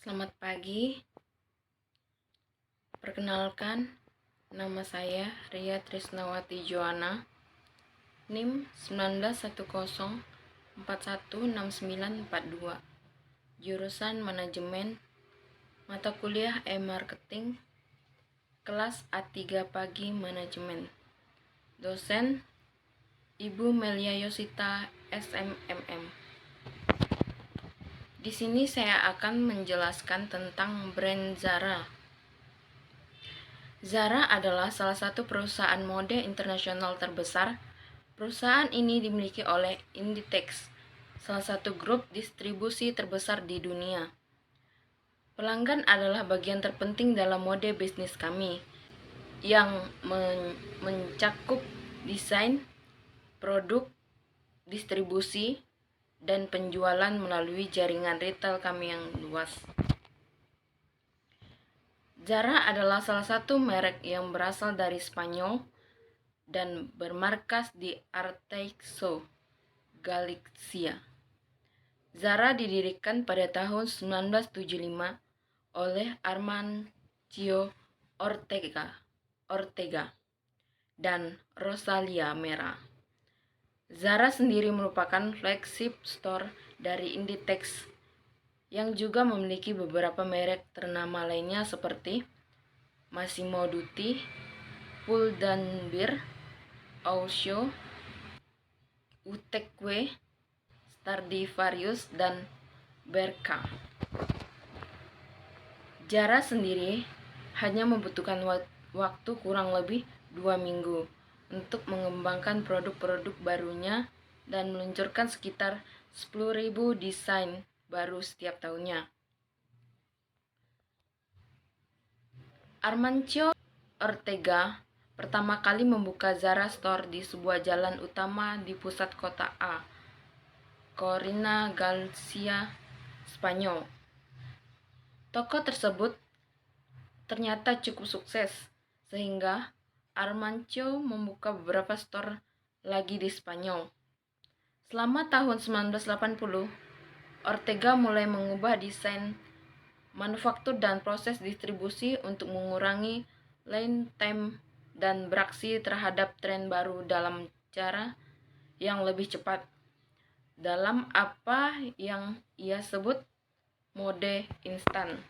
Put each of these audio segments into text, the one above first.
Selamat pagi, perkenalkan, nama saya Ria Trisnawati Joana, NIM 1910416942, jurusan Manajemen, mata kuliah e-marketing, kelas A3 Pagi Manajemen, dosen Ibu Melia Yosita SMMM. Di sini saya akan menjelaskan tentang brand Zara. Zara adalah salah satu perusahaan mode internasional terbesar. Perusahaan ini dimiliki oleh Inditex, salah satu grup distribusi terbesar di dunia. Pelanggan adalah bagian terpenting dalam mode bisnis kami, yang mencakup desain, produk, distribusi, dan penjualan melalui jaringan retail kami yang luas. Zara adalah salah satu merek yang berasal dari Spanyol dan bermarkas di Arteixo, Galicia. Zara didirikan pada tahun 1975 oleh Amancio Ortega dan Rosalia Mera. Zara sendiri merupakan flagship store dari Inditex yang juga memiliki beberapa merek ternama lainnya seperti Massimo Dutti, Pull&Bear, Oysho, Utekwe, Stradivarius, dan Bershka. Zara sendiri hanya membutuhkan waktu kurang lebih 2 minggu untuk mengembangkan produk-produk barunya dan meluncurkan sekitar 10.000 desain baru setiap tahunnya. Amancio Ortega pertama kali membuka Zara Store di sebuah jalan utama di pusat kota Corinna, Galicia, Spanyol. Toko tersebut ternyata cukup sukses, sehingga Amancio membuka beberapa store lagi di Spanyol. Selama tahun 1980, Ortega mulai mengubah desain manufaktur dan proses distribusi untuk mengurangi lead time dan beraksi terhadap tren baru dalam cara yang lebih cepat, dalam apa yang ia sebut mode instan.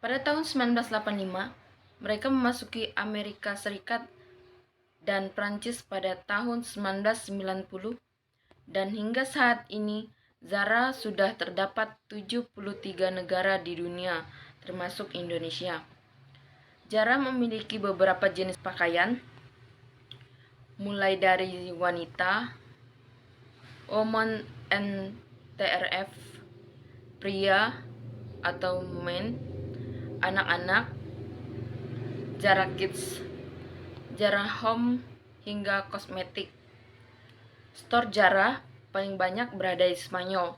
Pada tahun 1985, mereka memasuki Amerika Serikat dan Prancis pada tahun 1990, dan hingga saat ini Zara sudah terdapat 73 negara di dunia, termasuk Indonesia. Zara memiliki beberapa jenis pakaian, mulai dari wanita, woman and TRF, pria atau men, anak-anak, Zara Kids, Zara Home, hingga kosmetik. Store Zara paling banyak berada di Spanyol,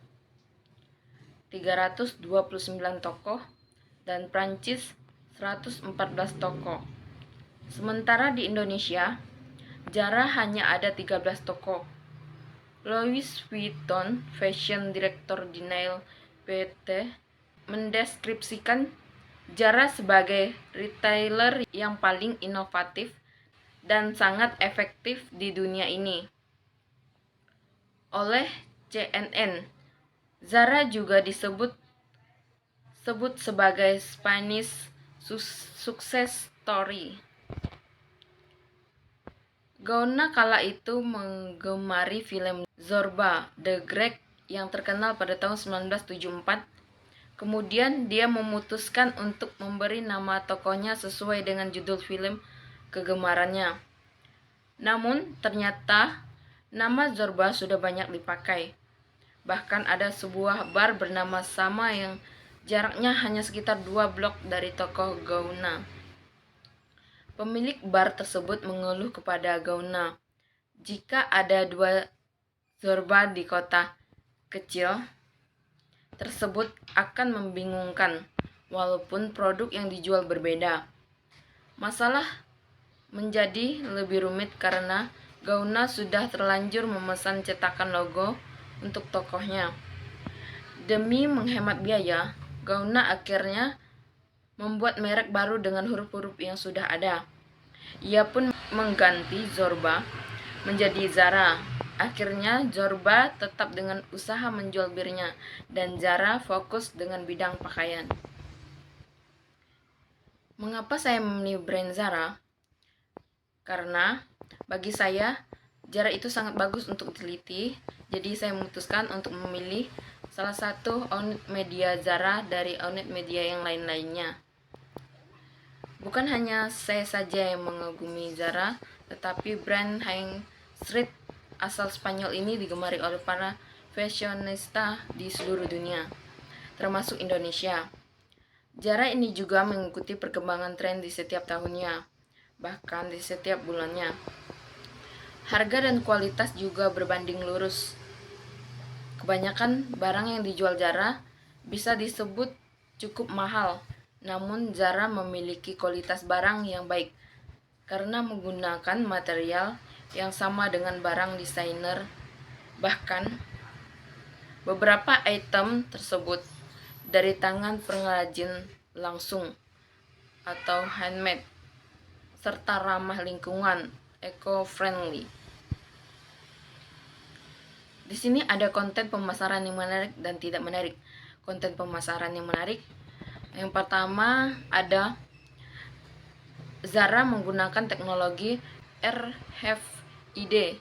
329 toko, dan Prancis 114 toko. Sementara di Indonesia, Zara hanya ada 13 toko. Louis Vuitton Fashion Director Daniel PT mendeskripsikan Zara sebagai retailer yang paling inovatif dan sangat efektif di dunia ini. Oleh CNN, Zara juga disebut sebagai Spanish success story. Gauna kala itu menggemari film Zorba the Great yang terkenal pada tahun 1974. Kemudian dia memutuskan untuk memberi nama tokonya sesuai dengan judul film kegemarannya. Namun ternyata nama Zorba sudah banyak dipakai. Bahkan ada sebuah bar bernama sama yang jaraknya hanya sekitar 2 blok dari toko Gauna. Pemilik bar tersebut mengeluh kepada Gauna, jika ada 2 Zorba di kota kecil tersebut akan membingungkan, walaupun produk yang dijual berbeda. Masalah menjadi lebih rumit karena Gauna sudah terlanjur memesan cetakan logo untuk tokohnya. Demi menghemat biaya, Gauna akhirnya membuat merek baru dengan huruf-huruf yang sudah ada. Ia pun mengganti Zorba menjadi Zara. Akhirnya Zorba tetap dengan usaha menjual birnya dan Zara fokus dengan bidang pakaian. Mengapa saya memilih brand Zara? Karena bagi saya Zara itu sangat bagus untuk diteliti. Jadi saya memutuskan untuk memilih salah satu unit media Zara dari unit media yang lain-lainnya. Bukan hanya saya saja yang mengagumi Zara, tetapi brand High Street asal Spanyol ini digemari oleh para fashionista di seluruh dunia, termasuk Indonesia. Zara ini juga mengikuti perkembangan tren di setiap tahunnya, bahkan di setiap bulannya. Harga dan kualitas juga berbanding lurus. Kebanyakan barang yang dijual Zara bisa disebut cukup mahal, namun Zara memiliki kualitas barang yang baik karena menggunakan material yang sama dengan barang desainer. Bahkan beberapa item tersebut dari tangan pengrajin langsung atau handmade serta ramah lingkungan, eco-friendly. Di sini ada konten pemasaran yang menarik dan tidak menarik. Konten pemasaran yang menarik, yang pertama ada Zara menggunakan teknologi RFID,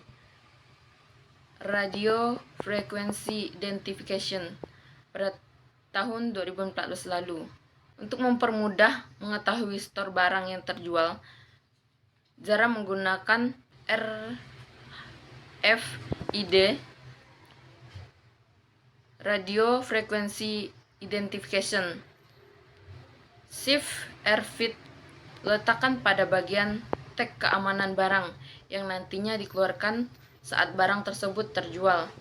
Radio Frequency Identification, pada tahun 2014 lalu. Untuk mempermudah mengetahui stor barang yang terjual, Zara menggunakan RFID, Radio Frequency Identification. Shift RFID letakkan pada bagian tag keamanan barang yang nantinya dikeluarkan saat barang tersebut terjual.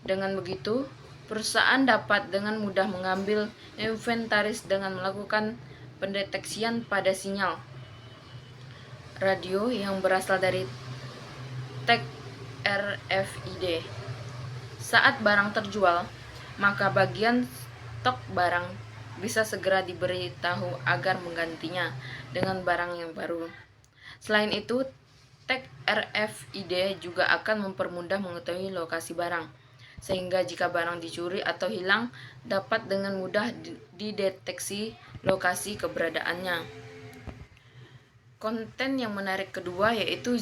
Dengan begitu, perusahaan dapat dengan mudah mengambil inventaris dengan melakukan pendeteksian pada sinyal radio yang berasal dari tag RFID. Saat barang terjual, maka bagian stok barang bisa segera diberitahu agar menggantinya dengan barang yang baru. Selain itu, tag RFID juga akan mempermudah mengetahui lokasi barang, sehingga jika barang dicuri atau hilang, dapat dengan mudah dideteksi lokasi keberadaannya. Konten yang menarik kedua yaitu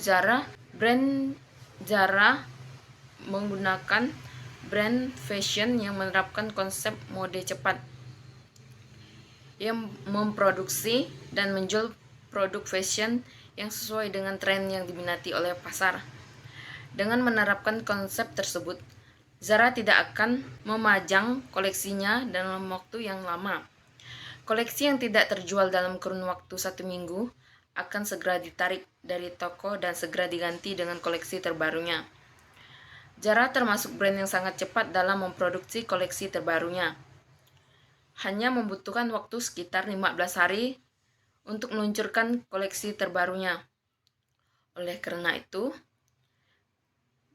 brand Zara menggunakan brand fashion yang menerapkan konsep mode cepat, yang memproduksi dan menjual produk fashion yang sesuai dengan tren yang diminati oleh pasar. Dengan menerapkan konsep tersebut, Zara tidak akan memajang koleksinya dalam waktu yang lama. Koleksi yang tidak terjual dalam kurun waktu 1 minggu akan segera ditarik dari toko dan segera diganti dengan koleksi terbarunya. Zara termasuk brand yang sangat cepat dalam memproduksi koleksi terbarunya. Hanya membutuhkan waktu sekitar 15 hari untuk meluncurkan koleksi terbarunya. Oleh karena itu,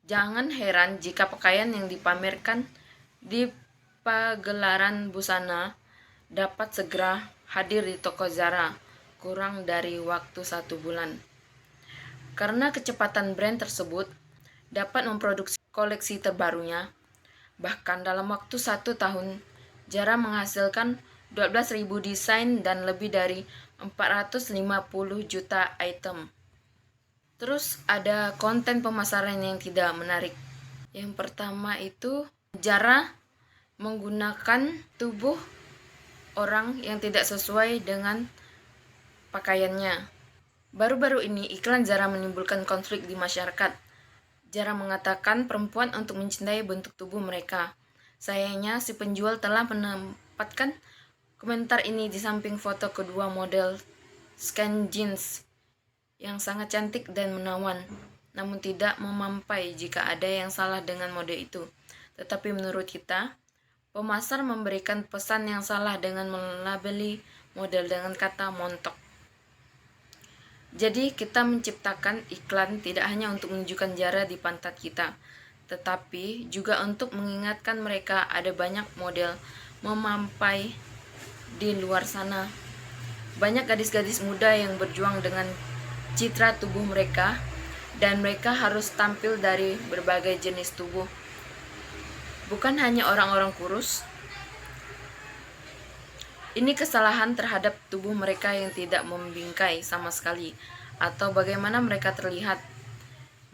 jangan heran jika pakaian yang dipamerkan di pagelaran busana dapat segera hadir di toko Zara kurang dari waktu 1 bulan. Karena kecepatan brand tersebut dapat memproduksi koleksi terbarunya, bahkan dalam waktu 1 tahun, Zara menghasilkan 12.000 desain dan lebih dari 450 juta item. Terus ada konten pemasaran yang tidak menarik. Yang pertama itu Zara menggunakan tubuh orang yang tidak sesuai dengan pakaiannya. Baru-baru ini iklan Zara menimbulkan konflik di masyarakat. Zara mengatakan perempuan untuk mencintai bentuk tubuh mereka. Sayangnya si penjual telah menempatkan komentar ini di samping foto kedua model skin jeans yang sangat cantik dan menawan, namun tidak memampai jika ada yang salah dengan mode itu. Tetapi menurut kita, pemasar memberikan pesan yang salah dengan melabeli model dengan kata montok. Jadi kita menciptakan iklan tidak hanya untuk menunjukkan Zara di pantat kita, tetapi juga untuk mengingatkan mereka ada banyak model memampai di luar sana. Banyak gadis-gadis muda yang berjuang dengan citra tubuh mereka, dan mereka harus tampil dari berbagai jenis tubuh. Bukan hanya orang-orang kurus. Ini kesalahan terhadap tubuh mereka yang tidak membingkai sama sekali, atau bagaimana mereka terlihat.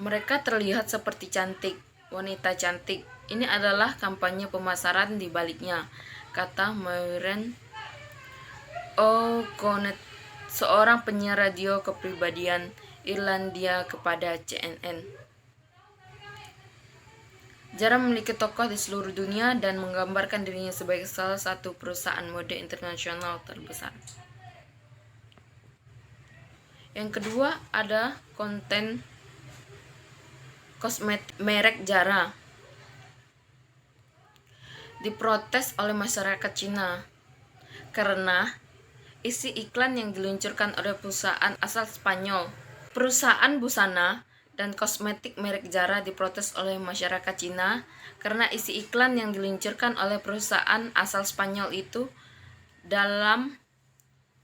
Mereka terlihat seperti cantik, wanita cantik. Ini adalah kampanye pemasaran di baliknya, kata Maureen O'Connett, seorang penyiar radio kepribadian Irlandia kepada CNN. Zara memiliki tokoh di seluruh dunia dan menggambarkan dirinya sebagai salah satu perusahaan mode internasional terbesar. Yang kedua ada konten kosmetik merek Zara diprotes oleh masyarakat Cina karena isi iklan yang diluncurkan oleh perusahaan asal Spanyol. Perusahaan busana dan kosmetik merek Zara diprotes oleh masyarakat Cina karena isi iklan yang diluncurkan oleh perusahaan asal Spanyol itu. Dalam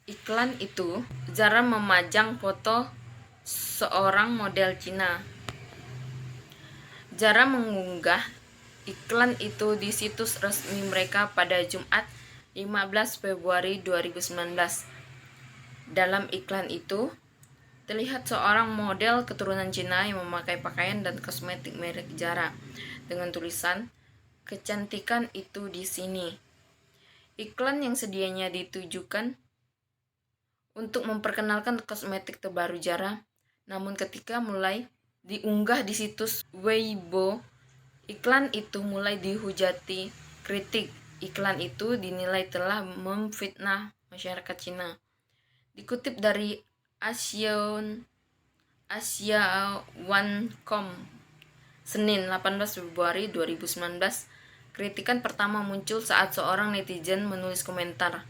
iklan itu, Zara memajang foto seorang model Cina. Zara mengunggah iklan itu di situs resmi mereka pada Jumat 15 Februari 2019. Dalam iklan itu, terlihat seorang model keturunan Cina yang memakai pakaian dan kosmetik merek Zara dengan tulisan, "Kecantikan itu di sini." Iklan yang sedianya ditujukan untuk memperkenalkan kosmetik terbaru Zara, namun ketika mulai diunggah di situs Weibo, iklan itu mulai dihujati kritik. Iklan itu dinilai telah memfitnah masyarakat Cina. Dikutip dari Asia1.com Senin 18 Februari 2019, kritikan pertama muncul saat seorang netizen menulis komentar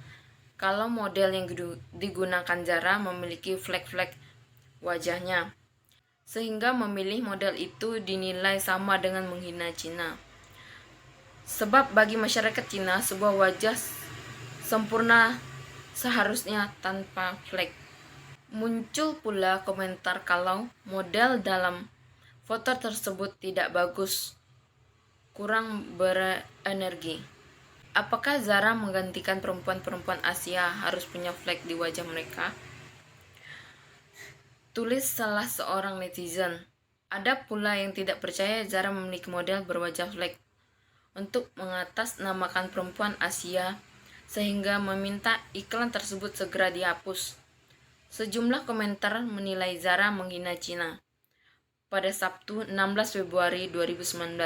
kalau model yang digunakan Zara memiliki flek-flek wajahnya, sehingga memilih model itu dinilai sama dengan menghina Cina. Sebab bagi masyarakat Cina, sebuah wajah sempurna seharusnya tanpa flek. Muncul pula komentar kalau model dalam foto tersebut tidak bagus, kurang berenergi. Apakah Zara menggantikan perempuan-perempuan Asia harus punya flek di wajah mereka? Tulis salah seorang netizen. Ada pula yang tidak percaya Zara memiliki model berwajah flek untuk mengatasnamakan perempuan Asia, sehingga meminta iklan tersebut segera dihapus. Sejumlah komentar menilai Zara menghina Cina. Pada Sabtu 16 Februari 2019,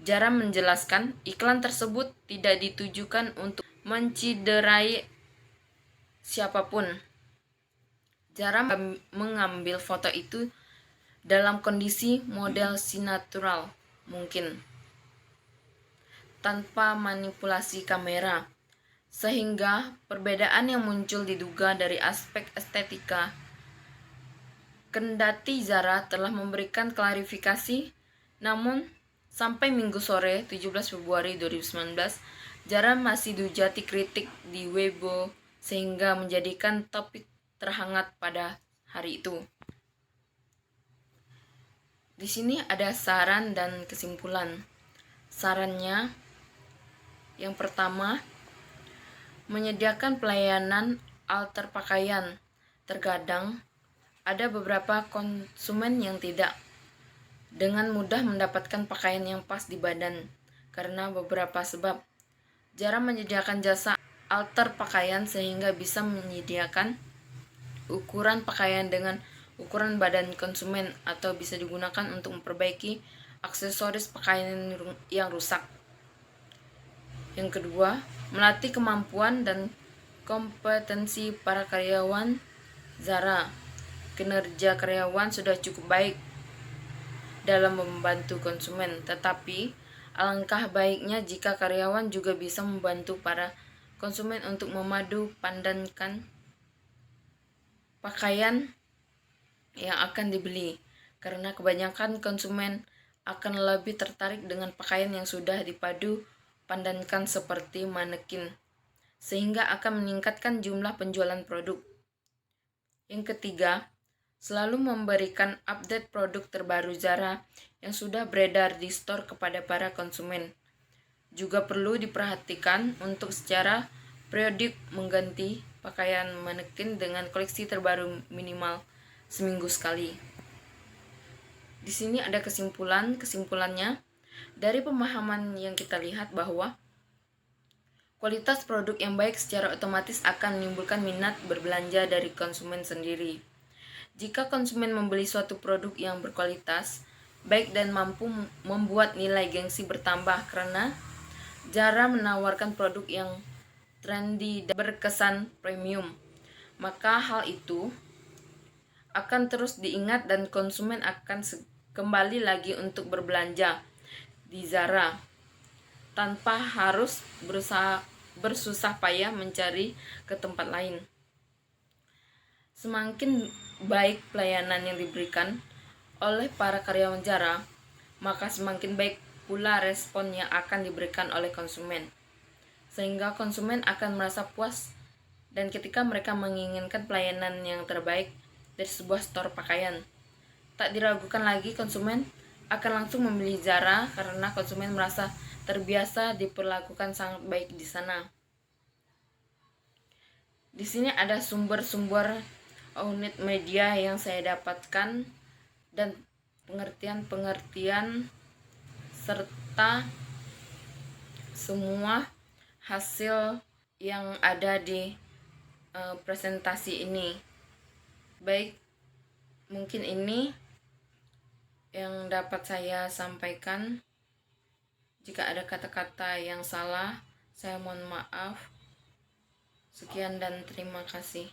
Zara menjelaskan iklan tersebut tidak ditujukan untuk menciderai siapapun. Zara mengambil foto itu dalam kondisi model sinatural mungkin, tanpa manipulasi kamera, sehingga perbedaan yang muncul diduga dari aspek estetika. Kendati Zara telah memberikan klarifikasi, namun sampai Minggu sore 17 Februari 2019, Zara masih dihujati kritik di Weibo sehingga menjadikan topik terhangat pada hari itu. Di sini ada saran dan kesimpulan. Sarannya, yang pertama, menyediakan pelayanan alter pakaian. Terkadang ada beberapa konsumen yang tidak dengan mudah mendapatkan pakaian yang pas di badan karena beberapa sebab. Zara menyediakan jasa alter pakaian sehingga bisa menyediakan ukuran pakaian dengan ukuran badan konsumen atau bisa digunakan untuk memperbaiki aksesoris pakaian yang rusak. Yang kedua, melatih kemampuan dan kompetensi para karyawan Zara. Kinerja karyawan sudah cukup baik dalam membantu konsumen, tetapi alangkah baiknya jika karyawan juga bisa membantu para konsumen untuk memadu padankan pakaian yang akan dibeli, karena kebanyakan konsumen akan lebih tertarik dengan pakaian yang sudah dipadu padankan seperti manekin, sehingga akan meningkatkan jumlah penjualan produk. Yang ketiga, selalu memberikan update produk terbaru Zara yang sudah beredar di store kepada para konsumen. Juga perlu diperhatikan untuk secara periodik mengganti pakaian manekin dengan koleksi terbaru minimal seminggu sekali. Di sini ada kesimpulannya. Dari pemahaman yang kita lihat bahwa kualitas produk yang baik secara otomatis akan menimbulkan minat berbelanja dari konsumen sendiri. Jika konsumen membeli suatu produk yang berkualitas, baik dan mampu membuat nilai gengsi bertambah karena Zara menawarkan produk yang trendy dan berkesan premium, maka hal itu akan terus diingat dan konsumen akan kembali lagi untuk berbelanja di Zara tanpa harus bersusah payah mencari ke tempat lain. Semakin baik pelayanan yang diberikan oleh para karyawan Zara, maka semakin baik pula respon yang akan diberikan oleh konsumen, sehingga konsumen akan merasa puas dan ketika mereka menginginkan pelayanan yang terbaik dari sebuah store pakaian, tak diragukan lagi konsumen akan langsung memilih Zara karena konsumen merasa terbiasa diperlakukan sangat baik di sana. Di sini ada sumber-sumber unit media yang saya dapatkan dan pengertian serta semua hasil yang ada di presentasi ini. Baik, mungkin ini yang dapat saya sampaikan. Jika ada kata-kata yang salah, saya mohon maaf. Sekian dan terima kasih.